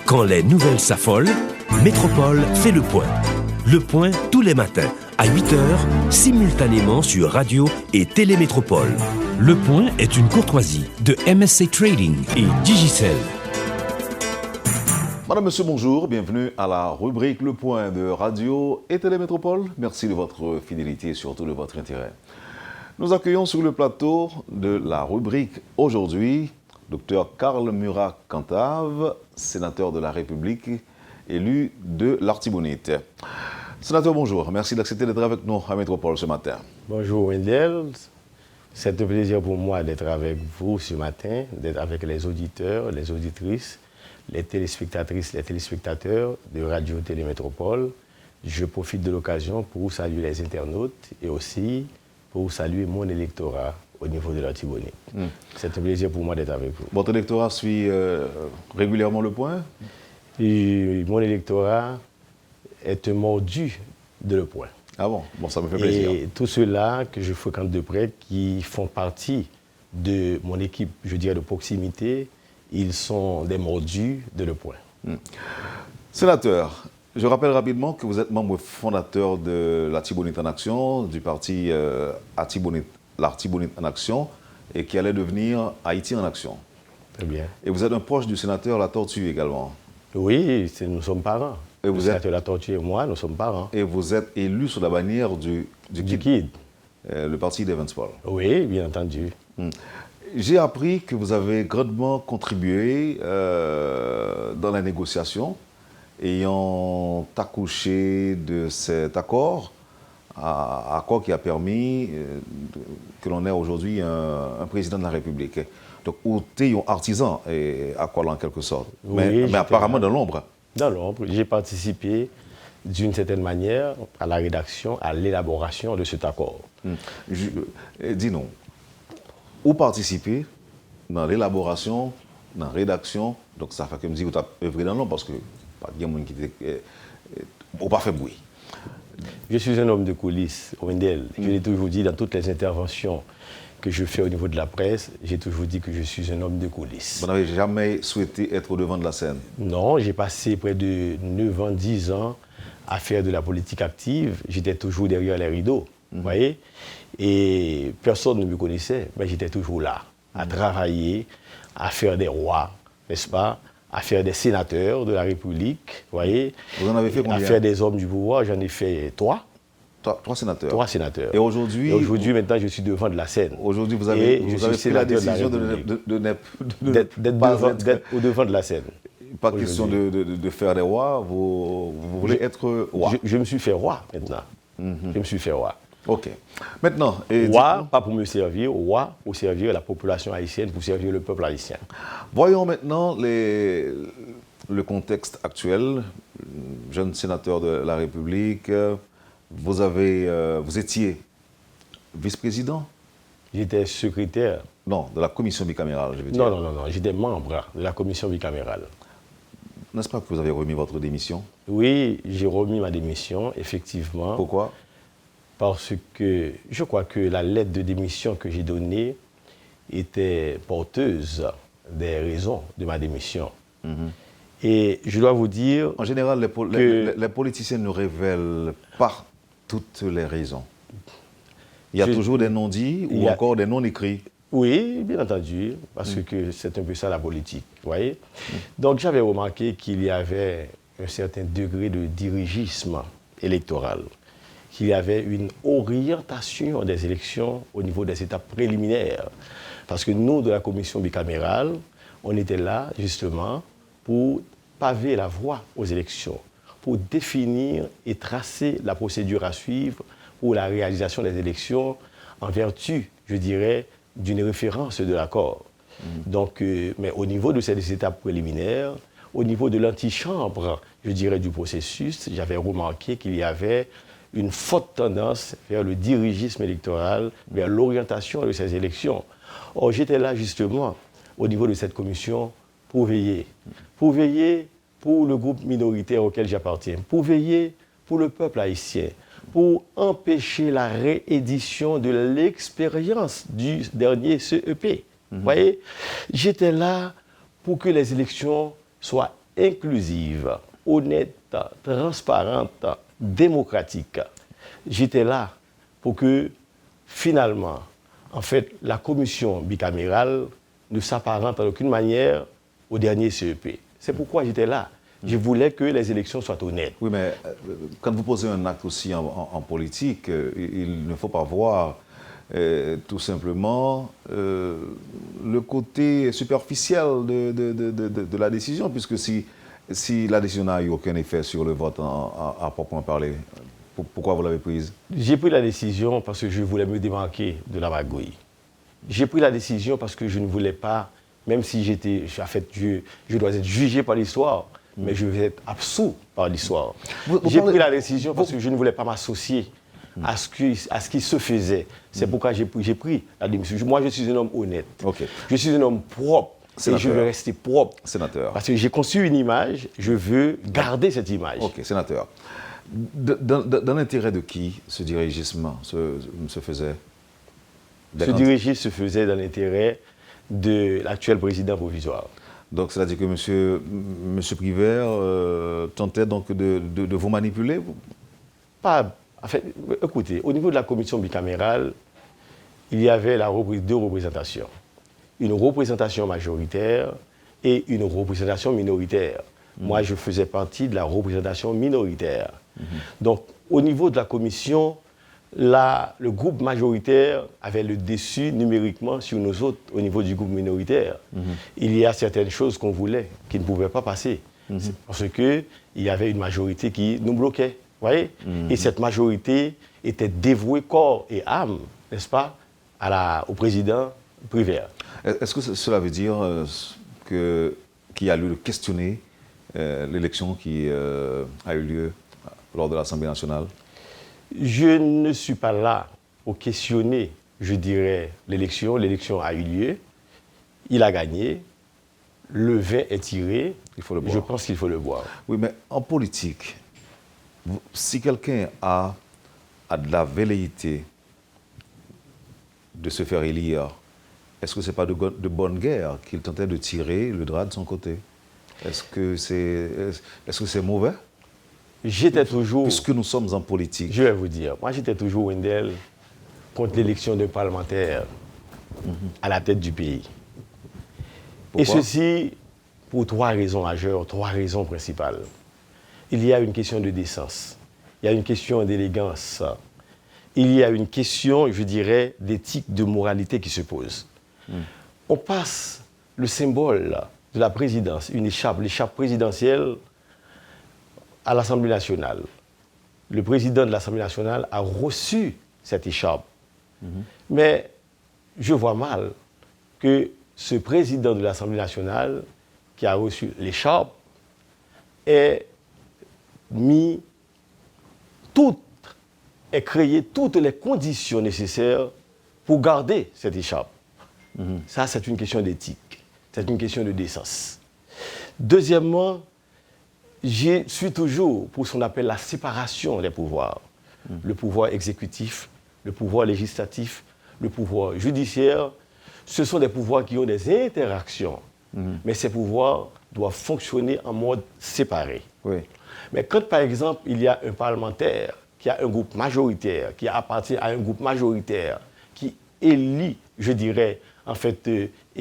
Quand les nouvelles s'affolent, Métropole fait le point. Le point tous les matins, à 8h, simultanément sur Radio et Télémétropole. Le point est une courtoisie de MSC Trading et Digicel. Madame, Monsieur, bonjour. Bienvenue à la rubrique Le Point de Radio et Télémétropole. Merci de votre fidélité et surtout de votre intérêt. Nous accueillons sur le plateau de la rubrique aujourd'hui Dr Karl Murat-Cantave, sénateur de la République, élu de l'Artibonite. Sénateur, bonjour. Merci d'accepter d'être avec nous à Métropole ce matin. Bonjour Wendell. C'est un plaisir pour moi d'être avec vous ce matin, d'être avec les auditeurs, les auditrices, les téléspectatrices, les téléspectateurs de Radio Télémétropole. Je profite de l'occasion pour saluer les internautes et aussi pour saluer mon électorat au niveau de l'Artibonite. C'est un plaisir pour moi d'être avec vous. Votre électorat suit régulièrement le point? Et mon électorat est un mordu de le point. Ah bon? Bon, ça me fait plaisir. Et tous ceux-là que je fréquente de près, qui font partie de mon équipe, je dirais, de proximité, ils sont des mordus de le point. Sénateur, je rappelle rapidement que vous êtes membre fondateur de l'Artibonite en Action, du parti l'Artibonite en Action, et qui allait devenir Haïti en Action. Très bien. Et vous êtes un proche du sénateur La Tortue également. Oui, nous sommes parents. Et le sénateur La Tortue et moi, nous sommes parents. Et vous êtes élu sous la bannière du KID, le parti d'Evans Paul. Oui, bien entendu. J'ai appris que vous avez grandement contribué dans la négociation, ayant accouché de cet accord, accord qui a permis que l'on ait aujourd'hui un président de la République. Donc, vous êtes un artisan, à quoi en quelque sorte, oui, mais apparemment dans l'ombre. Dans l'ombre. J'ai participé d'une certaine manière à la rédaction, à l'élaboration de cet accord. Dis-nous, où participez dans l'élaboration, dans la rédaction, donc ça fait que me dire que vous avez œuvré dans l'ombre parce que pas de monde qui n'a pas fait bruit. Je suis un homme de coulisses, Wendell. Je l'ai toujours dit dans toutes les interventions que je fais au niveau de la presse, j'ai toujours dit que je suis un homme de coulisses. Vous n'avez jamais souhaité être au devant de la scène? Non, j'ai passé près de 9 ans, 10 ans à faire de la politique active. J'étais toujours derrière les rideaux, vous voyez. Et personne ne me connaissait, mais j'étais toujours là, à travailler, à faire des rois, n'est-ce pas, à faire des sénateurs de la République, vous voyez. Vous en avez fait combien? À faire des hommes du pouvoir, j'en ai fait 3. 3 sénateurs. 3 sénateurs. Et aujourd'hui, maintenant, je suis devant de la scène. Aujourd'hui, vous avez pris la décision d'être au devant de la scène. Pas question de faire des rois, vous voulez être roi. Je me suis fait roi maintenant. Je me suis fait roi. Ok. Maintenant... Roi, pas pour me servir, roi pour servir la population haïtienne, pour servir le peuple haïtien. Voyons maintenant le contexte actuel. Jeune sénateur de la République, vous étiez vice-président? J'étais secrétaire. Non, de la commission bicamérale, je veux dire. Non, j'étais membre de la commission bicamérale. N'est-ce pas que vous avez remis votre démission? Oui, j'ai remis ma démission, effectivement. Pourquoi? Parce que je crois que la lettre de démission que j'ai donnée était porteuse des raisons de ma démission. Et je dois vous dire... En général, les politiciens ne révèlent pas toutes les raisons. Il y a toujours des non-dits ou encore des non-écrits. Oui, bien entendu, parce que c'est un peu ça la politique, vous voyez. Donc j'avais remarqué qu'il y avait un certain degré de dirigisme électoral, qu'il y avait une orientation des élections au niveau des étapes préliminaires. Parce que nous, de la commission bicamérale, on était là justement pour paver la voie aux élections, pour définir et tracer la procédure à suivre pour la réalisation des élections en vertu, je dirais, d'une référence de l'accord. Donc, mais au niveau de ces étapes préliminaires, au niveau de l'antichambre, je dirais, du processus, j'avais remarqué qu'il y avait une forte tendance vers le dirigisme électoral, vers l'orientation de ces élections. Or, j'étais là justement, au niveau de cette commission, pour veiller pour le groupe minoritaire auquel j'appartiens, pour veiller pour le peuple haïtien, pour empêcher la réédition de l'expérience du dernier CEP. Vous voyez, j'étais là pour que les élections soient inclusive, honnête, transparente, démocratique. J'étais là pour que, finalement, en fait, la commission bicamérale ne s'apparente en aucune manière au dernier CEP. C'est pourquoi j'étais là. Je voulais que les élections soient honnêtes. Oui, mais quand vous posez un acte aussi en politique, il ne faut pas voir tout simplement le côté superficiel de la décision, puisque si la décision n'a eu aucun effet sur le vote à proprement parler, pourquoi vous l'avez prise? J'ai pris la décision parce que je voulais me démarquer de la magouille. J'ai pris la décision parce que je ne voulais pas, même si je dois être jugé par l'histoire, mais je vais être absous par l'histoire. J'ai pris la décision parce que je ne voulais pas m'associer à ce qui se faisait. C'est pourquoi j'ai pris la décision. Moi, je suis un homme honnête. Okay. Je suis un homme propre. Sénateur. Et je veux rester propre. Sénateur. Parce que j'ai conçu une image, je veux garder cette image. Ok, sénateur. Dans l'intérêt de qui ce dirigisme se faisait? Ce dirigisme se faisait dans l'intérêt de l'actuel président provisoire. Donc, c'est-à-dire que M. Privert tentait donc de vous manipuler? Pas. En fait, écoutez, au niveau de la commission bicamérale, il y avait deux représentations. Une représentation majoritaire et une représentation minoritaire. Moi, je faisais partie de la représentation minoritaire. Donc, au niveau de la commission, le groupe majoritaire avait le dessus numériquement sur nous autres au niveau du groupe minoritaire. Il y a certaines choses qu'on voulait, qui ne pouvaient pas passer. Parce qu'il y avait une majorité qui nous bloquait. Voyez? Et cette majorité était dévouée corps et âme, n'est-ce pas, au président Privert. Est-ce que cela veut dire qu'il y a lieu de questionner l'élection qui a eu lieu lors de l'Assemblée nationale? Je ne suis pas là pour questionner, je dirais, l'élection. L'élection a eu lieu, il a gagné, le vin est tiré, il faut le boire. Je pense qu'il faut le boire. Oui, mais en politique, si quelqu'un a de la velléité de se faire élire, est-ce que ce n'est pas de bonne guerre qu'il tentait de tirer le drap de son côté? Est-ce que c'est mauvais? J'étais toujours... Puisque nous sommes en politique. Je vais vous dire, moi j'étais toujours, Wendell, contre l'élection d'un parlementaire à la tête du pays. Pourquoi? Et ceci pour trois raisons majeures, trois raisons principales. Il y a une question de décence, il y a une question d'élégance, il y a une question, je dirais, d'éthique, de moralité qui se pose. On passe le symbole de la présidence, l'écharpe présidentielle, à l'Assemblée nationale. Le président de l'Assemblée nationale a reçu cette écharpe. Mais je vois mal que ce président de l'Assemblée nationale qui a reçu l'écharpe ait créé toutes les conditions nécessaires pour garder cette écharpe. Ça, c'est une question d'éthique. C'est une question de décence. Deuxièmement, je suis toujours pour ce qu'on appelle la séparation des pouvoirs. Le pouvoir exécutif, le pouvoir législatif, le pouvoir judiciaire, ce sont des pouvoirs qui ont des interactions. Mais ces pouvoirs doivent fonctionner en mode séparé. Oui. Mais quand, par exemple, il y a un parlementaire qui a un groupe majoritaire, qui appartient à un groupe majoritaire, qui élit, je dirais, en fait,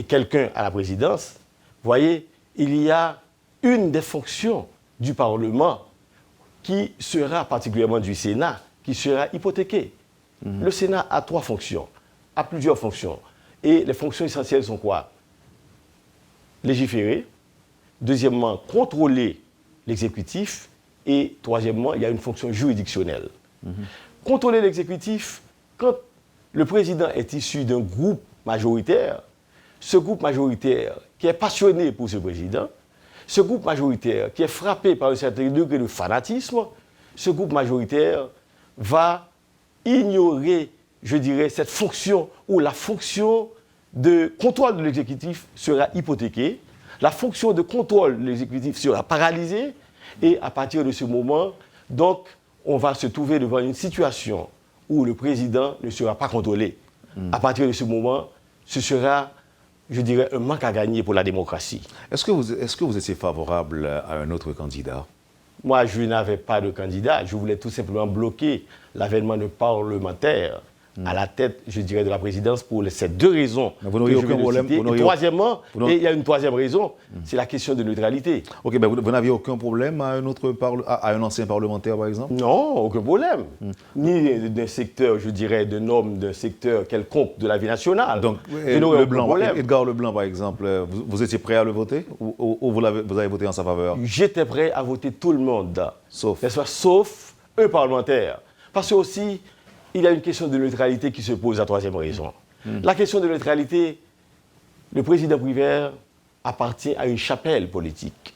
quelqu'un à la présidence, vous voyez, il y a une des fonctions du Parlement qui sera, particulièrement du Sénat, qui sera hypothéquée. Le Sénat a trois fonctions, a plusieurs fonctions. Et les fonctions essentielles sont quoi? Légiférer. Deuxièmement, contrôler l'exécutif. Et troisièmement, il y a une fonction juridictionnelle. Contrôler l'exécutif, quand le président est issu d'un groupe majoritaire, ce groupe majoritaire qui est passionné pour ce président, ce groupe majoritaire qui est frappé par un certain degré de fanatisme, ce groupe majoritaire va ignorer, je dirais, cette fonction où la fonction de contrôle de l'exécutif sera hypothéquée, la fonction de contrôle de l'exécutif sera paralysée, et à partir de ce moment, donc, on va se trouver devant une situation où le président ne sera pas contrôlé. À partir de ce moment, ce sera je dirais, un manque à gagner pour la démocratie. Est-ce que vous étiez favorable à un autre candidat? Moi, je n'avais pas de candidat. Je voulais tout simplement bloquer l'avènement de parlementaires à la tête, je dirais, de la présidence pour ces deux raisons. Vous n'auriez aucun problème. Et troisièmement, et il y a une troisième raison, c'est la question de neutralité. Ok, ben vous n'aviez aucun problème à un ancien parlementaire, par exemple? Non, aucun problème. Ni d'un secteur, je dirais, d'un homme d'un secteur quelconque de la vie nationale. Donc, Edgar Leblanc, par exemple, vous étiez prêt à le voter ou vous avez voté en sa faveur? J'étais prêt à voter tout le monde. Sauf un parlementaire. Parce que aussi, il y a une question de neutralité qui se pose, la troisième raison. La question de neutralité, le président Privert appartient à une chapelle politique.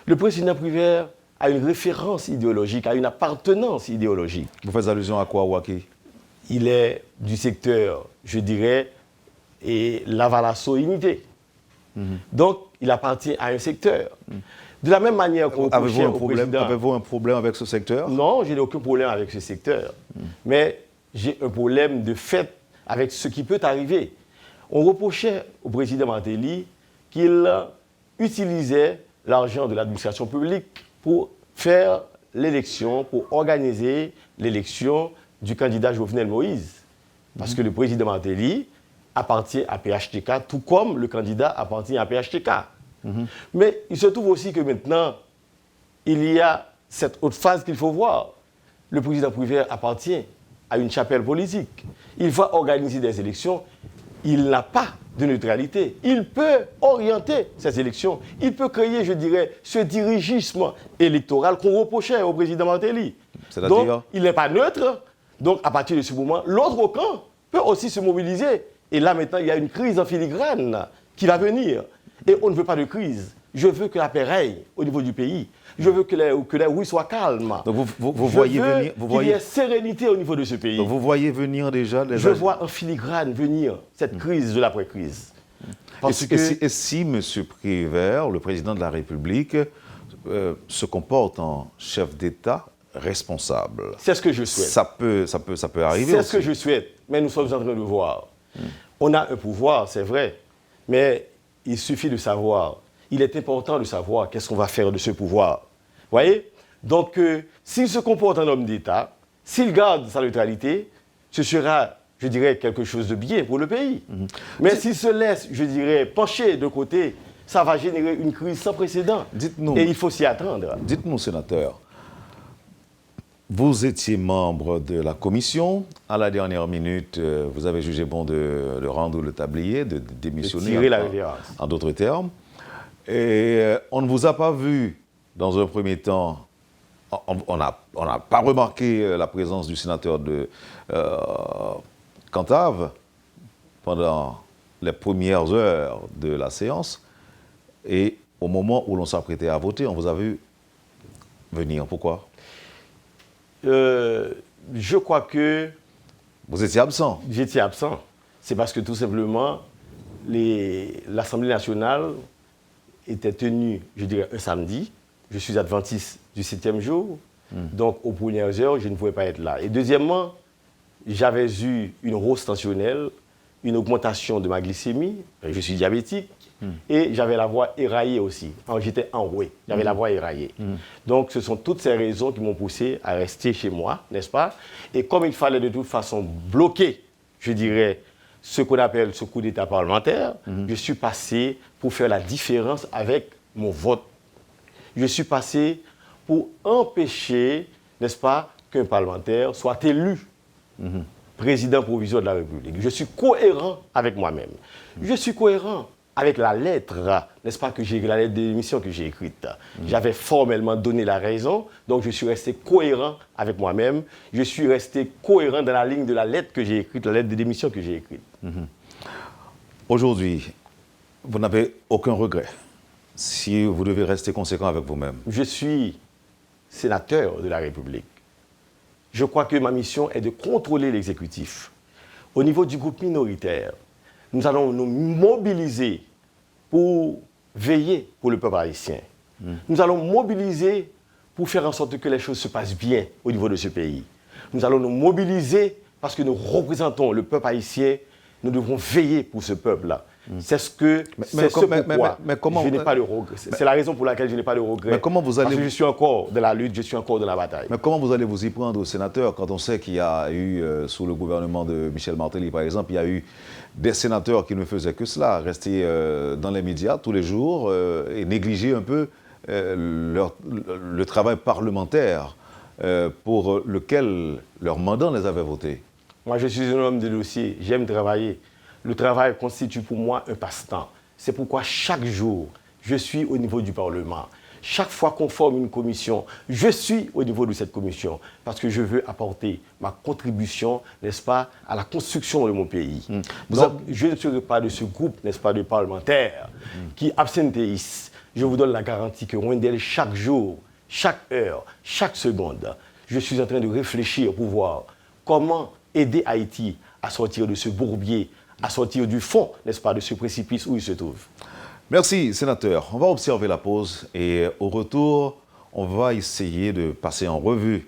Le président Privert a une référence idéologique, a une appartenance idéologique. Vous faites allusion à quoi, Waki? Il est du secteur, je dirais, et Lavalasso-Unité. Donc, il appartient à un secteur. De la même manière qu'on reprochait au président... Avez-vous un problème avec ce secteur? Non, je n'ai aucun problème avec ce secteur. Mais j'ai un problème de fait avec ce qui peut arriver. On reprochait au président Martelly qu'il utilisait l'argent de l'administration publique pour faire l'élection, pour organiser l'élection du candidat Jovenel Moïse. Parce que le président Martelly appartient à PHTK, tout comme le candidat appartient à PHTK. Mais il se trouve aussi que maintenant, il y a cette autre phase qu'il faut voir. Le président Privert appartient à une chapelle politique. Il va organiser des élections. Il n'a pas de neutralité. Il peut orienter ces élections. Il peut créer, je dirais, ce dirigisme électoral qu'on reprochait au président Martelly. Donc, il n'est pas neutre. Donc, à partir de ce moment, l'autre camp peut aussi se mobiliser. Et là, maintenant, il y a une crise en filigrane qui va venir. Et on ne veut pas de crise. Je veux que la paix règne au niveau du pays. Je veux que les rues soient calmes. Donc vous voyez venir... qu'il y ait sérénité au niveau de ce pays. Donc vous voyez venir déjà... Je vois en filigrane venir cette crise de l'après-crise. Et si M. Privert, le président de la République, se comporte en chef d'État responsable? C'est ce que je souhaite. Ça peut arriver C'est aussi. ce que je souhaite. Mais nous sommes en train de voir. On a un pouvoir, c'est vrai. Mais il suffit de savoir. Il est important de savoir qu'est-ce qu'on va faire de ce pouvoir. Vous voyez? Donc, s'il se comporte en homme d'État, s'il garde sa neutralité, ce sera, je dirais, quelque chose de bien pour le pays. Mais s'il se laisse, je dirais, pencher de côté, ça va générer une crise sans précédent. Dites-nous, et il faut s'y attendre. Dites-nous, sénateur, vous étiez membre de la commission. À la dernière minute, vous avez jugé bon de rendre le tablier, de démissionner. De tirer la révérence. En d'autres termes. Et on ne vous a pas vu, dans un premier temps, on n'a pas remarqué la présence du sénateur de Cantave pendant les premières heures de la séance. Et au moment où l'on s'apprêtait à voter, on vous a vu venir. Pourquoi? Je crois que... Vous étiez absent. J'étais absent. C'est parce que tout simplement, l'Assemblée nationale était tenue, je dirais, un samedi. Je suis adventiste du 7e jour. Donc, aux premières heures, je ne pouvais pas être là. Et deuxièmement, j'avais eu une hausse tensionnelle, une augmentation de ma glycémie. Je suis diabétique. Et j'avais la voix éraillée aussi. J'étais enroué. J'avais la voix éraillée. Donc, ce sont toutes ces raisons qui m'ont poussé à rester chez moi, n'est-ce pas? Et comme il fallait de toute façon bloquer, je dirais, ce qu'on appelle ce coup d'État parlementaire, je suis passé pour faire la différence avec mon vote. Je suis passé pour empêcher, n'est-ce pas, qu'un parlementaire soit élu président provisoire de la République. Je suis cohérent avec moi-même. Je suis cohérent avec la lettre, n'est-ce pas, la lettre de démission que j'ai écrite. J'avais formellement donné la raison, donc je suis resté cohérent avec moi-même. Je suis resté cohérent dans la ligne de la lettre que j'ai écrite, la lettre de démission que j'ai écrite. Aujourd'hui, vous n'avez aucun regret si vous devez rester conséquent avec vous-même? Je suis sénateur de la République. Je crois que ma mission est de contrôler l'exécutif. Au niveau du groupe minoritaire, nous allons nous mobiliser pour veiller pour le peuple haïtien. Nous allons mobiliser pour faire en sorte que les choses se passent bien au niveau de ce pays. Nous allons nous mobiliser parce que nous représentons le peuple haïtien. Nous devons veiller pour ce peuple-là. C'est pourquoi je n'ai pas de regret. C'est la raison pour laquelle je n'ai pas de regret. Mais comment vous allez... Parce que je suis encore dans la lutte, je suis encore dans la bataille. Mais comment vous allez vous y prendre, sénateur, quand on sait qu'il y a eu, sous le gouvernement de Michel Martelly, par exemple, il y a eu des sénateurs qui ne faisaient que cela, rester dans les médias tous les jours et négliger un peu le travail parlementaire pour lequel leur mandat les avait votés. Moi, je suis un homme de dossier, j'aime travailler. Le travail constitue pour moi un passe-temps. C'est pourquoi chaque jour, je suis au niveau du Parlement. Chaque fois qu'on forme une commission, je suis au niveau de cette commission parce que je veux apporter ma contribution, n'est-ce pas, à la construction de mon pays. Donc, je ne serai pas de ce groupe, n'est-ce pas, de parlementaires qui absentéisent. Je vous donne la garantie que Rwendel, chaque jour, chaque heure, chaque seconde, je suis en train de réfléchir pour voir comment aider Haïti à sortir de ce bourbier, à sortir du fond, n'est-ce pas, de ce précipice où il se trouve. Merci, sénateur. On va observer la pause et au retour, on va essayer de passer en revue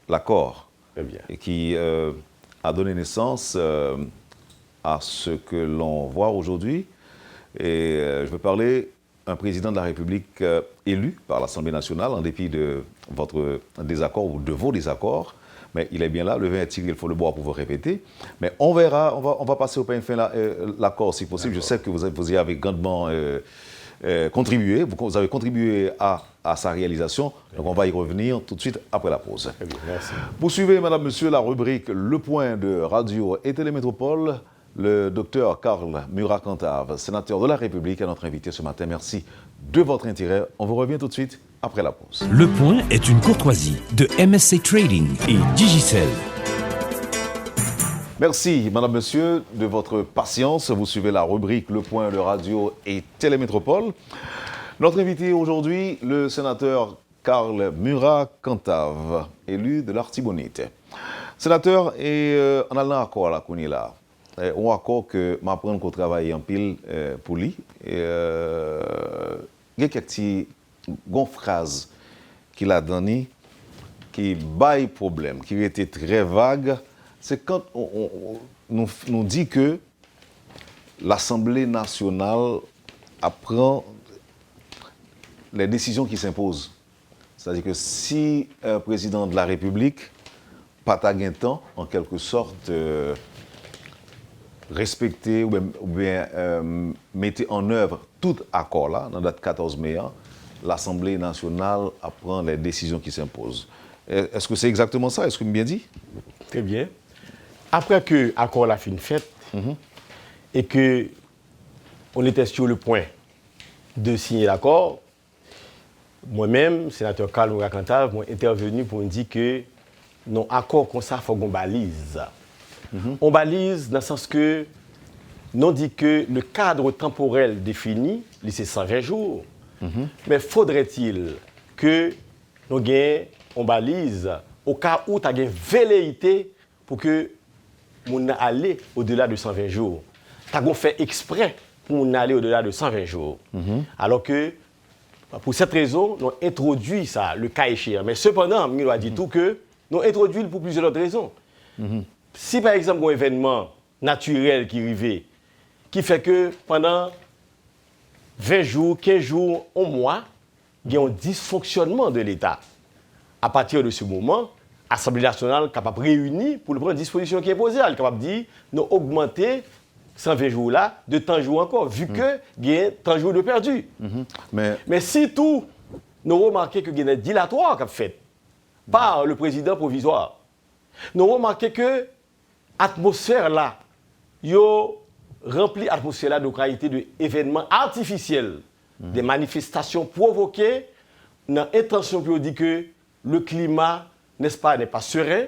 l'accord qui a donné naissance à ce que l'on voit aujourd'hui. Et je veux parler d'un président de la République élu par l'Assemblée nationale en dépit de votre désaccord ou de vos désaccords. Mais il est bien là, le vin est tiré, il faut le boire pour vous répéter. Mais on verra, on va passer au pain fin l'accord si possible. Je sais que vous y avez grandement contribué, vous avez contribué à sa réalisation. Donc on va y revenir tout de suite après la pause. Très bien, merci. Vous suivez, madame, monsieur, la rubrique Le Point de Radio et Télémétropole. Le docteur Karl Murat-Cantave, sénateur de la République, est notre invité ce matin. Merci de votre intérêt. On vous revient tout de suite après la pause. Le Point est une courtoisie de MSC Trading et Digicel. Merci, madame, monsieur, de votre patience. Vous suivez la rubrique Le Point de Radio et Télémétropole. Notre invité aujourd'hui, le sénateur Karl Murat-Cantave, élu de l'Artibonite. Sénateur, et en allant à quoi la connaît là? On accord que m'apprendre qu'on travaille en pile pour lui. Il y a quelques phrases qu'il a données qui baillent problème, qui étaient très vagues. C'est quand on nous dit que l'Assemblée nationale apprend les décisions qui s'imposent. C'est-à-dire que si un président de la République, pas gain temps, en quelque sorte, respecter ou bien mettez en œuvre tout accord là, dans la date 14 mai, l'Assemblée nationale apprend les décisions qui s'imposent. Est-ce que c'est exactement ça? Est-ce que vous bien dit? Très bien. Après que l'accord la fin faite et que on était sur le point de signer l'accord, moi-même, sénateur Karl Murat-Cantave, moi intervenu pour me dire que non accord comme ça, il faut qu'on balise. On balise dans le sens que nous dit que le cadre temporel défini, c'est 120 jours. Mais faudrait-il que nous on balise au cas où tu as une velléité pour que nous aller au-delà de 120 jours. Tu as fait exprès pour nous aller au-delà de 120 jours. Alors que, pour cette raison, nous introduit ça, le cas échéant. Mais cependant, nous a dit tout que nous introduit pour plusieurs autres raisons. Si par exemple, un événement naturel qui arrive, qui fait que pendant 20 jours, 15 jours, un mois, il y a un dysfonctionnement de l'État. À partir de ce moment, l'Assemblée nationale est capable de réunir pour prendre une disposition qui est posée. Elle est capable de dire, nous augmenter 120 jours là, de 30 jours encore, vu que il y a 30 jours de perdu. Mais si tout, nous remarquons que il y a des dilatoires qui sont faits par le président provisoire, nous remarquons que l'atmosphère là, yo rempli l'atmosphère là de qualité d'événements artificiels, des manifestations provoquées, dans l'intention pour dire que le climat, n'est-ce pas, n'est pas serein,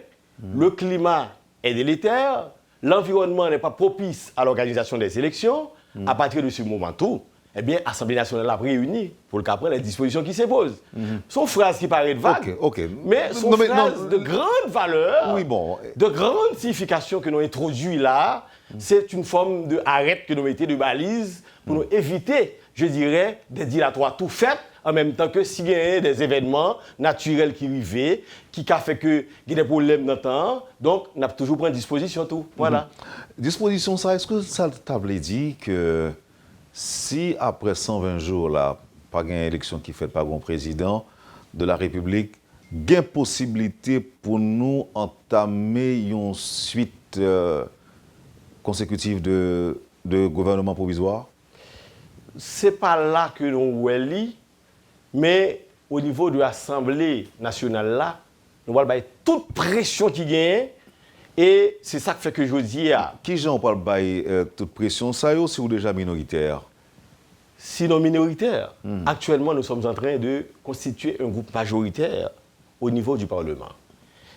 le climat est délétère, l'environnement n'est pas propice à l'organisation des élections. À partir de ce moment tout, eh bien, l'Assemblée nationale a réuni pour le cas après les dispositions qui s'imposent. Son phrase qui paraît vague, mais son phrase de grande valeur, de grande signification que nous introduit là, c'est une forme de arrête que nous mettons de balise pour nous éviter, je dirais, des dilatoires tout faits en même temps que s'il y a des événements naturels qui arrivent, qui a fait que il y a des problèmes dans le temps, donc on a toujours pris disposition tout. Voilà. Disposition ça, est-ce que ça t'a dit que si après 120 jours là, pas une élection qui fait pas un président de la République, il y a possibilité pour nous entamer une suite consécutive de gouvernement provisoire? C'est pas là que l'on voit, mais au niveau de l'Assemblée nationale là, nous voyons toute pression qui gagne et c'est ça qui fait que je dis à qui j'en parle toute pression ça yo si vous déjà minoritaire. Sinon minoritaire, actuellement nous sommes en train de constituer un groupe majoritaire au niveau du Parlement.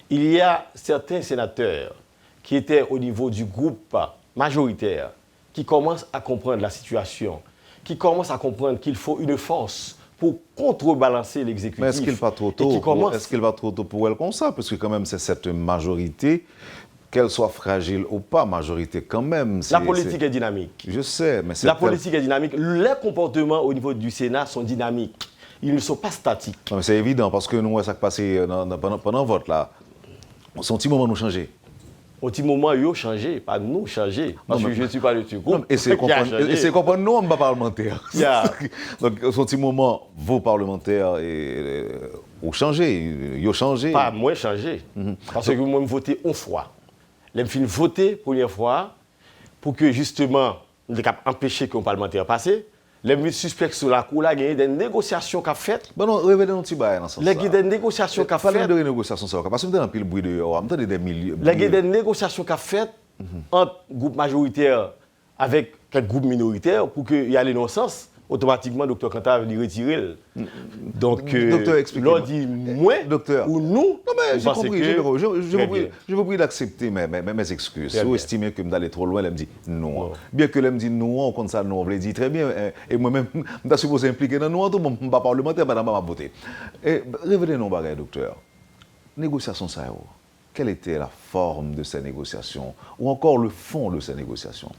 Il y a certains sénateurs qui étaient au niveau du groupe majoritaire qui commencent à comprendre la situation, qui commencent à comprendre qu'il faut une force pour contrebalancer l'exécutif. Mais est-ce qu'il va trop tôt Est-ce qu'il va trop tôt pour elle comme ça? Parce que quand même, c'est cette majorité, qu'elle soit fragile ou pas, majorité quand même. La politique est dynamique. Je sais, mais c'est... La politique est dynamique. Les comportements au niveau du Sénat sont dynamiques. Ils ne sont pas statiques. Non, mais c'est évident, parce que nous, ça qui passé pendant le vote, là, son petit moment nous changer. Au petit moment, ils ont changé, pas nous changer. Parce que je ne suis pas le groupe. Et c'est comprendre nous, on ne pas parlementaire. Yeah. Donc, son petit moment, vos parlementaires ont changé. Ils ont changé. Pas moins changé. Parce que moi, je voté une fois. Je suis voté première fois pour que justement, on empêcher qu'un parlementaire passe. Les suspects sur la cour, il y a des négociations qu'a faites. Bon, non, révélez un petit bail dans ce sens. Il y a des négociations qu'a faites. Pas de négociations, ça. Parce que vous avez un pile bruit de on entend des milliers. Il y a des négociations qu'a faites entre groupe majoritaire avec quelques groupes minoritaires pour qu'il y ait l'innocence. Automatiquement, Dr. Kanta veut retirer. Donc, l'on dit moins docteur. ou nous. Non, mais j'ai compris. Je vous prie d'accepter mes excuses. Si vous estimez que je vais aller trop loin, elle me dit non. Bien que elle me dit non, comme ça, non, on le dit très bien. Et moi-même, je suis supposé impliquer dans nous, tout le monde n'est pas parlementaire, madame m'a voté. Révélez-nous, docteur. Négociation, ça, quelle était la forme de ces négociations ou encore le fond de ces négociations?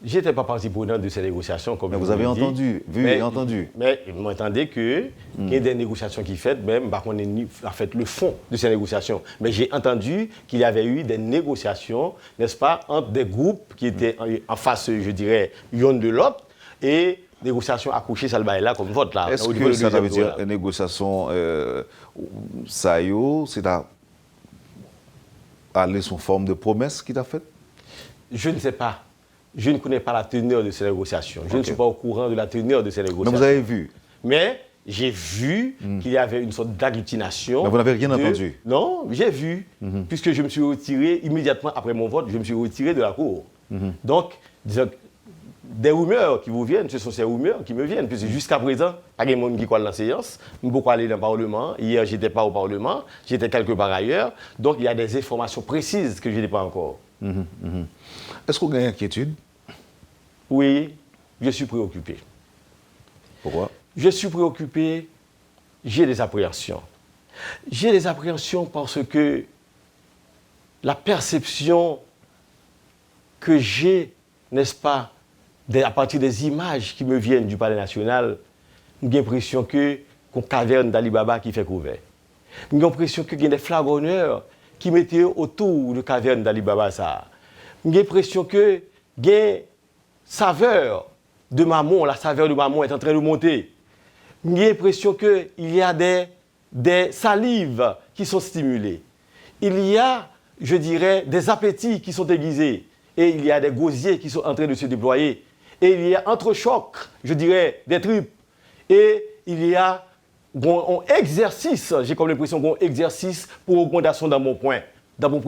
Je n'étais pas partie prenante de ces négociations. Comme mais vous avez entendu, vu et entendu. Mais vous m'entendez qu'il y a des négociations qui faites, même par contre, en fait, le fond de ces négociations. Mais j'ai entendu qu'il y avait eu des négociations, n'est-ce pas, entre des groupes qui étaient en face, je dirais, l'une de l'autre, et négociations accouchées, ça le bail là, comme vote là. Est-ce que ça veut dire une négociation, ça y est, c'est aller sous forme de promesse qu'il a faite? Je ne sais pas. Je ne connais pas la teneur de ces négociations. Je ne suis pas au courant de la teneur de ces négociations. Mais vous avez vu? Mais j'ai vu qu'il y avait une sorte d'agglutination. Mais vous n'avez rien entendu? Non, j'ai vu. Puisque je me suis retiré immédiatement après mon vote, je me suis retiré de la cour. Donc, disons, des rumeurs qui vous viennent, ce sont ces rumeurs qui me viennent. Puisque jusqu'à présent, il y a des gens qui croient dans la séance. Je ne peux pas aller dans le Parlement. Hier, je n'étais pas au Parlement. J'étais quelque part ailleurs. Donc, il y a des informations précises que je n'ai pas encore. Est-ce que vous avez une inquiétude? Oui, je suis préoccupé. Pourquoi? Je suis préoccupé, j'ai des appréhensions. J'ai des appréhensions parce que la perception que j'ai, n'est-ce pas, à partir des images qui me viennent du Palais national, j'ai l'impression qu'il y a une caverne d'Ali Baba qui fait couvert. J'ai l'impression qu'il y a des flagonneurs qui mettaient autour de la caverne d'Ali Baba. J'ai l'impression qu'il y a saveur de mammon, la saveur de mammon est en train de monter. J'ai l'impression qu'il y a des salives qui sont stimulées. Il y a, je dirais, des appétits qui sont aiguisés. Et il y a des gosiers qui sont en train de se déployer. Et il y a entrechocs, je dirais, des tripes. Et il y a un exercice, j'ai comme l'impression qu'on exercice pour augmentation dans mon point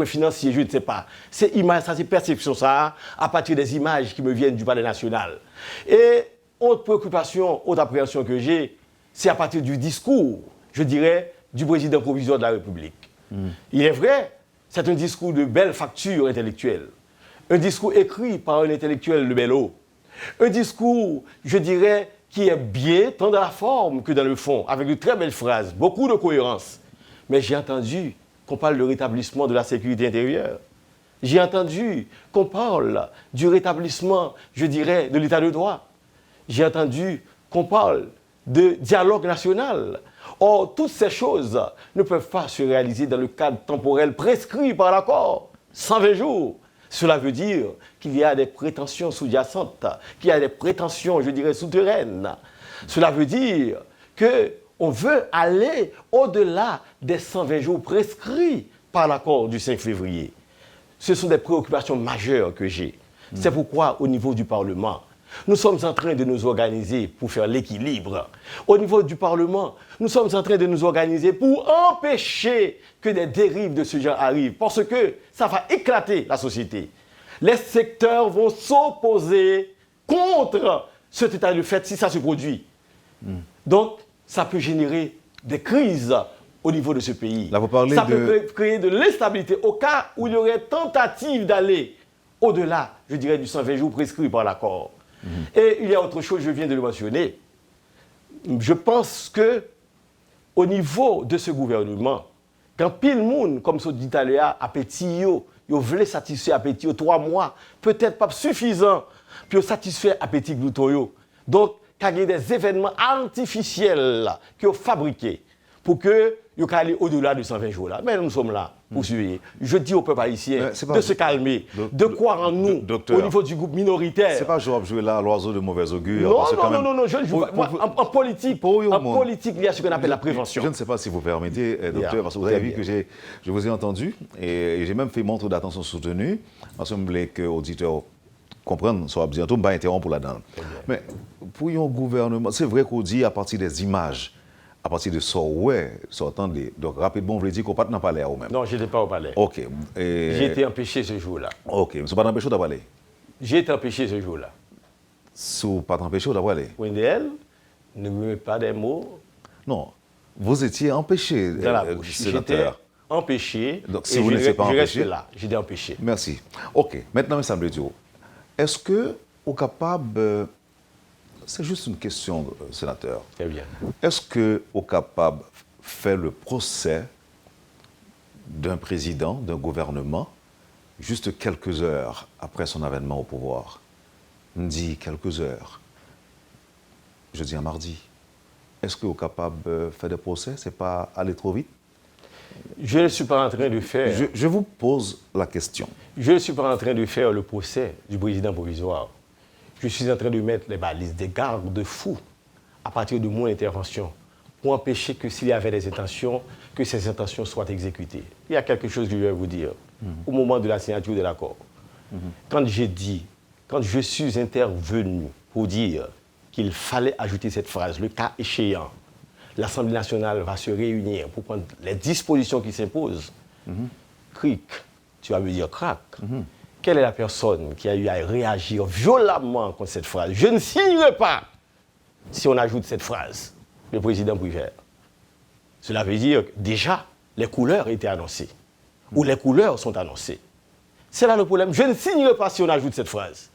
financier, je ne sais pas. C'est image, ça, c'est perception, ça, à partir des images qui me viennent du Palais national. Et autre préoccupation, autre appréhension que j'ai, c'est à partir du discours, je dirais, du président provisoire de la République. Il est vrai, c'est un discours de belle facture intellectuelle. Un discours écrit par un intellectuel de bel eau. Un discours, je dirais, qui est bien tant dans la forme que dans le fond, avec de très belles phrases, beaucoup de cohérence. Mais j'ai entendu qu'on parle de rétablissement de la sécurité intérieure. J'ai entendu qu'on parle du rétablissement, je dirais, de l'état de droit. J'ai entendu qu'on parle de dialogue national. Or, toutes ces choses ne peuvent pas se réaliser dans le cadre temporel prescrit par l'accord, 120 jours. Cela veut dire qu'il y a des prétentions sous-jacentes, qu'il y a des prétentions, je dirais, souterraines. Cela veut dire qu'on veut aller au-delà des 120 jours prescrits par l'accord du 5 février. Ce sont des préoccupations majeures que j'ai. C'est pourquoi, au niveau du Parlement, nous sommes en train de nous organiser pour faire l'équilibre. Au niveau du Parlement, nous sommes en train de nous organiser pour empêcher que des dérives de ce genre arrivent, parce que ça va éclater la société. Les secteurs vont s'opposer contre cet état de fait si ça se produit. Donc, ça peut générer des crises au niveau de ce pays. Là, vous parlez ça peut créer de l'instabilité au cas où il y aurait tentative d'aller au-delà, je dirais, du 120 jours prescrit par l'accord. Et il y a autre chose, je viens de le mentionner. Je pense que au niveau de ce gouvernement, quand pile monde, comme ce dit à petit yo voulait satisfaire appétit 3 mois, peut-être pas suffisant pour satisfaire appétit glouton. Donc, il y a des événements artificiels qui ont fabriqués pour que vous aller au-delà de 120 jours là. Mais nous sommes là pour surveiller. Je dis au peuple haïtien de se calmer, de croire en nous au niveau du groupe minoritaire. C'est pas jouer là l'oiseau de mauvais augure. Non, je ne joue pas. En politique, il y a ce qu'on appelle la prévention. Je ne sais pas si vous permettez, docteur, parce que vous avez vu que je vous ai entendu et j'ai même fait montre d'attention soutenue. Il me semble que l'auditeur comprenne, soit bientôt, je ne vais pas interrompre là-dedans. Mais pour un gouvernement, c'est vrai qu'on dit à partir des images, à partir de ça, attendez. Donc, rapidement, vous voulez dire qu'on n'est pas dans le palais ou même? Non, je n'étais pas au palais. OK. J'ai été empêché ce jour-là. OK. Vous n'êtes pas empêché d'aller palais? J'ai été empêché ce jour-là. Vous n'êtes pas empêché d'aller? Wendell, ne me mets pas des mots. Non. Vous étiez empêché, sénateur. Empêché. Donc, si vous n'étiez pas empêché. Je reste là. J'étais empêché. Merci. OK. Maintenant, il me semble dire, est-ce que vous êtes capable. C'est juste une question, sénateur. Très bien. Est-ce que vous êtes capable de faire le procès d'un président, d'un gouvernement, juste quelques heures après son avènement au pouvoir? On dit quelques heures. Je dis un mardi. Est-ce que vous êtes capable de faire des procès? Ce n'est pas aller trop vite? Je ne suis pas en train de faire... Je vous pose la question. Je ne suis pas en train de faire le procès du président provisoire. Je suis en train de mettre les balises, des garde-fous à partir de mon intervention pour empêcher que s'il y avait des intentions, que ces intentions soient exécutées. Il y a quelque chose que je vais vous dire au moment de la signature de l'accord. Quand je suis intervenu pour dire qu'il fallait ajouter cette phrase, le cas échéant, l'Assemblée nationale va se réunir pour prendre les dispositions qui s'imposent. Cric, tu vas me dire crac. Quelle est la personne qui a eu à réagir violemment contre cette phrase? Je ne signerai pas si on ajoute cette phrase, le président Prévert. Cela veut dire que déjà, les couleurs étaient annoncées, ou les couleurs sont annoncées. C'est là le problème. Je ne signerai pas si on ajoute cette phrase.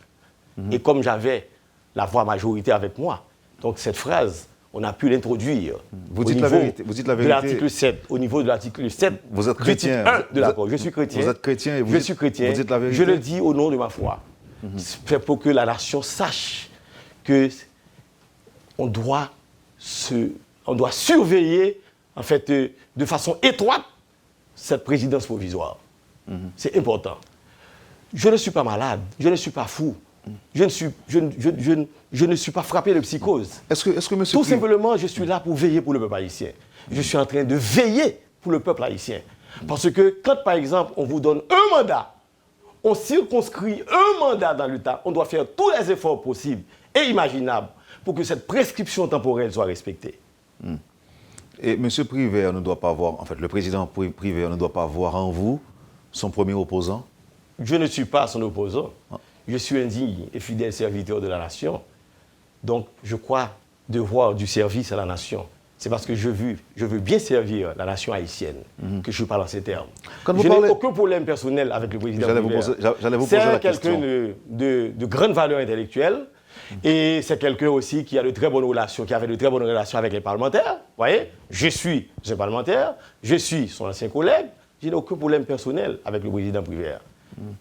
Et comme j'avais la voix majorité avec moi, donc cette phrase, on a pu l'introduire Vous dites la vérité. De l'article 7, au niveau de l'article 7, vous êtes chrétien. 1 de l'accord. Je suis chrétien. Vous êtes chrétien et je suis chrétien. Vous dites la vérité. Je le dis au nom de ma foi. C'est pour que la nation sache que on doit surveiller, en fait, de façon étroite, cette présidence provisoire. C'est important. Je ne suis pas malade, je ne suis pas fou. Je ne suis pas frappé de psychose. Est-ce que monsieur Tout simplement, je suis là pour veiller pour le peuple haïtien. Je suis en train de veiller pour le peuple haïtien. Parce que quand, par exemple, on vous donne un mandat, on circonscrit un mandat dans l'État, on doit faire tous les efforts possibles et imaginables pour que cette prescription temporelle soit respectée. Et M. Prévert ne doit pas voir, en fait, le président Prévert ne doit pas voir en vous son premier opposant? Je ne suis pas son opposant. Je suis un digne et fidèle serviteur de la nation. Donc, je crois devoir du service à la nation. C'est parce que je veux bien servir la nation haïtienne que je parle en ces termes. Je n'ai aucun problème personnel avec le président Prévert. J'allais vous poser la question. C'est quelqu'un de grande valeur intellectuelle et c'est quelqu'un aussi qui a de très bonnes relations, qui avait de très bonnes relations avec les parlementaires. Vous voyez, je suis un parlementaire, je suis son ancien collègue. Je n'ai aucun problème personnel avec le président Prévert.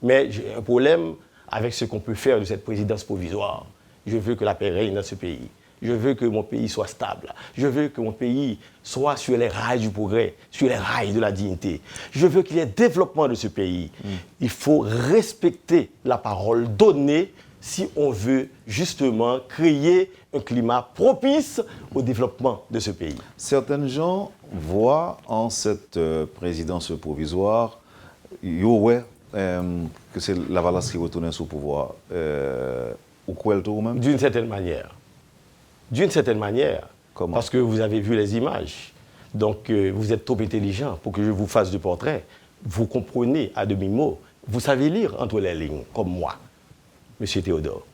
Mais j'ai un problème avec ce qu'on peut faire de cette présidence provisoire. Je veux que la paix règne dans ce pays. Je veux que mon pays soit stable. Je veux que mon pays soit sur les rails du progrès, sur les rails de la dignité. Je veux qu'il y ait développement de ce pays. Il faut respecter la parole donnée si on veut justement créer un climat propice au développement de ce pays. Certains gens voient en cette présidence provisoire, que c'est la Valace qui retourne sous pouvoir. Ou quoi le tout même? D'une certaine manière. D'une certaine manière. Comment? Parce que vous avez vu les images. Donc, vous êtes trop intelligent pour que je vous fasse du portrait. Vous comprenez à demi-mot. Vous savez lire entre les lignes, comme moi, Monsieur Théodore.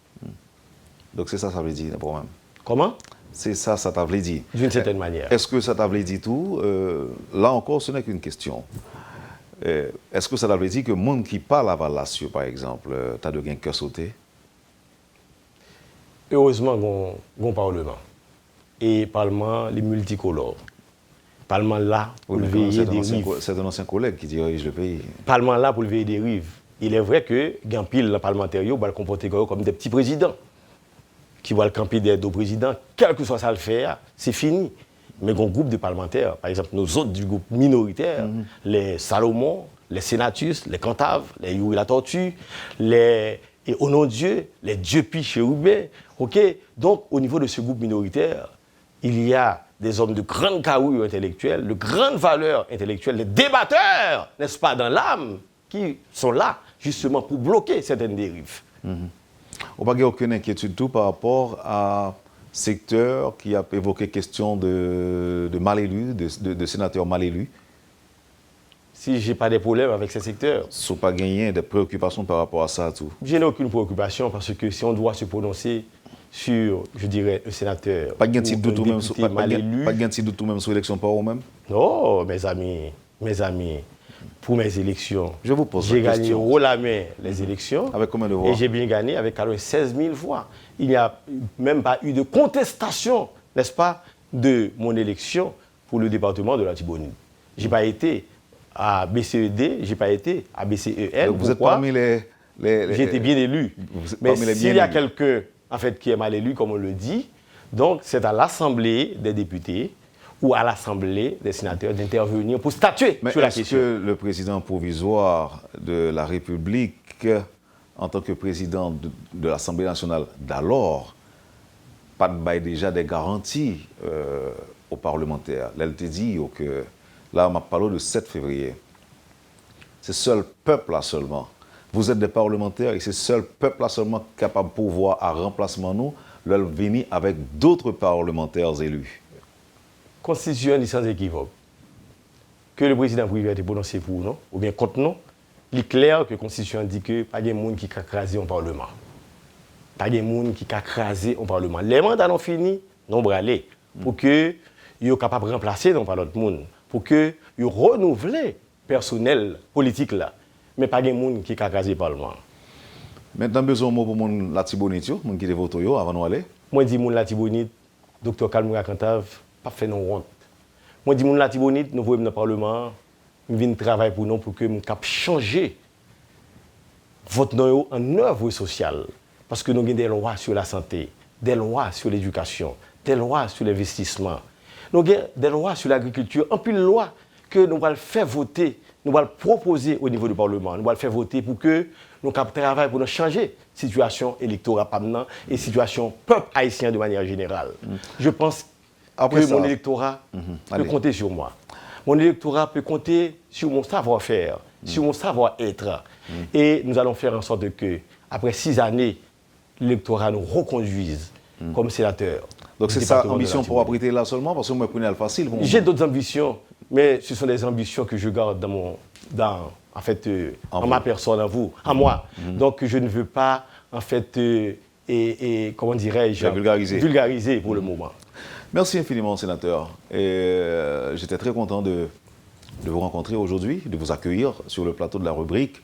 Donc, c'est ça veut dire, le problème. Comment? C'est ça t'a voulu dire. D'une certaine manière. Est-ce que ça t'a voulu dire tout? Là encore, ce n'est qu'une question. Est-ce que ça t'a voulu dire que le monde qui parle à Valace, par exemple, t'as de gain cœur sauté? Heureusement, on Parlement. Et Parlement, les multicolores. Parlement là pour Oui, veiller des rives. c'est un ancien collègue qui dirige le pays. Parlement là pour veiller des rives. Il est vrai que Gampil, le parlementaire, va le comporter comme des petits présidents. Qui vont le camper des deux présidents, quel que soit ça le faire, c'est fini. Mais un groupe de parlementaires, par exemple, nos autres du groupe minoritaire, les Salomon, les Sénatus, les Cantaves, les Yuri la Tortue, les et au nom de Dieu, les Dieu-Pi chérubins. Ok. Donc, au niveau de ce groupe minoritaire, il y a des hommes de grande carrure intellectuelle, de grande valeur intellectuelle, des débatteurs, n'est-ce pas, dans l'âme, qui sont là, justement, pour bloquer certaines dérives. On n'a pas aucune inquiétude tout par rapport à secteur qui a évoqué question de mal élus, de sénateurs mal élus. Si je n'ai pas de problème avec ces secteurs. Sans pas gagner des préoccupations par rapport à ça tout. Je n'ai aucune préoccupation parce que si on doit se prononcer sur, je dirais, un sénateur pas de ou un député mal élu. Pas de doute tout même sur l'élection par vous-même? Non, mes amis, pour mes élections, je vous pose j'ai gagné haut la main les élections. Avec combien de voix? Et j'ai bien gagné avec 16 000 voix. Il n'y a même pas eu de contestation, n'est-ce pas, de mon élection pour le département de la Tibonite. Je n'ai pas été à BCED, je n'ai pas été à BCEL. Donc vous êtes parmi les j'ai été bien élu. Mais s'il y a quelqu'un, en fait, qui est mal élu, comme on le dit, donc c'est à l'Assemblée des députés ou à l'Assemblée des sénateurs d'intervenir pour statuer sur la question. Est-ce que le président provisoire de la République, en tant que président de l'Assemblée nationale d'alors, pas de bail déjà des garanties aux parlementaires? Là, elle te dit que là, on m'a parlé de 7 février. C'est seul peuple là seulement. Vous êtes des parlementaires et c'est seul peuple là seulement capable de pouvoir à remplacement nous, leur venir avec d'autres parlementaires élus. Constitution dit sans équivoque que le président privé a été prononcé pour nous, ou bien contre nous. Il est clair que la Constitution dit que pas de monde qui a crasé un Parlement. Pas de monde qui a crasé un Parlement. Les mandats ont fini, non bralé, pour que ils soient capables de remplacer non par l'autre monde, pour que ils renouvellent le personnel politique là, mais pas de monde qui a crasé le Parlement. Maintenant, besoin de mots pour mon la Tibonite, mon qui est voté avant de aller. Moi dis mon la Tibonite, docteur Kalmoura Cantave, pas fait non honte. Moi dis mon la Tibonite, nous voyons dans le Parlement, nous venons travailler pour nous pour que nous cap changer votre nom en œuvre sociale, parce que nous avons des lois sur la santé, des lois sur l'éducation, des lois sur l'investissement, nous avons des lois sur l'agriculture, en plus de lois que nous allons faire voter, nous allons proposer au niveau du Parlement, nous allons faire voter pour que nous travaillions pour nous changer la situation électorale et la situation peuple haïtien de manière générale. Je pense que mon électorat peut compter sur moi. Mon électorat peut compter sur mon savoir-faire, sur mon savoir-être. Et nous allons faire en sorte que, après 6 années, l'électorat nous reconduise comme sénateur. Donc c'est ça l'ambition pour abriter là seulement, parce que moi, je prenais le facile. J'ai d'autres ambitions, mais ce sont des ambitions que je garde en ma personne, en vous, en moi. Donc je ne veux pas, en fait, comment dirais-je, vulgariser pour le moment. Merci infiniment, sénateur. J'étais très content de vous rencontrer aujourd'hui, de vous accueillir sur le plateau de la rubrique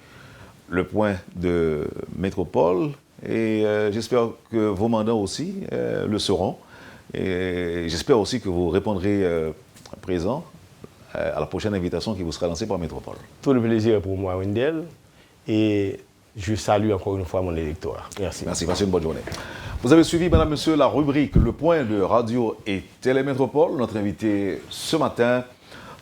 Le Point de Métropole. Et j'espère que vos mandats aussi le seront. Et j'espère aussi que vous répondrez présent à la prochaine invitation qui vous sera lancée par Métropole. Tout le plaisir est pour moi, Wendell. Et je salue encore une fois mon électorat. Merci. Merci, passez une bonne journée. Vous avez suivi, madame, monsieur, la rubrique Le Point de Radio et Télémétropole. Notre invité ce matin,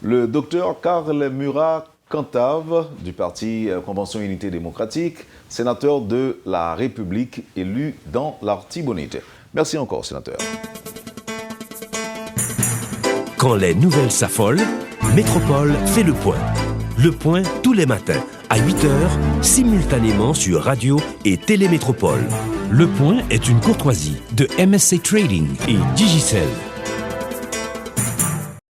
le docteur Karl Murat Cantave du parti Convention Unité Démocratique, sénateur de la République élu dans l'Artibonite. Merci encore, sénateur. Quand les nouvelles s'affolent, Métropole fait le point. Le point tous les matins à 8h, simultanément sur Radio et Télémétropole. Le point est une courtoisie de MSC Trading et Digicel.